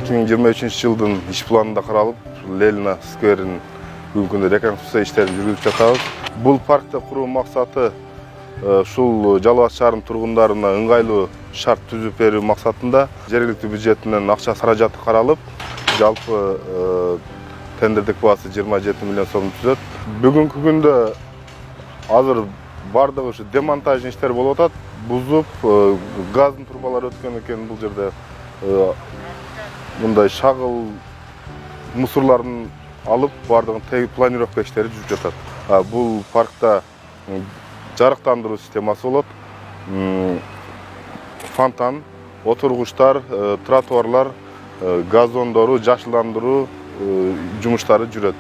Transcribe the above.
2023 жылдың иш планында қаралып, Ленина скверін бүгінгі күнде реконструкция іштерін жүргізіп жатабыз. Бұл паркты құру мақсаты шул Жалал шаарынын тұрғындарына ыңғайлы шарт түзүп берүү мақсатында жергиликтүү бюджетинен акча каражаты каралып, жалпы тендердик баасы 27 миллион сом түзөт. Бүгүнкү күндө азыр бардыгы ушу демонтаж иштери болуп атат. Бузуп, газдын трубалары өткөн экен бул жерде. Мындай шагыл мусорларын алып, бардыгын планировка иштери жүрүп жатат. Бул паркта жарыктандыруу системасы болот. Фонтан, отургучтар, тротуарлар, газондору, жашылдандыруу жумуштары жүрөт.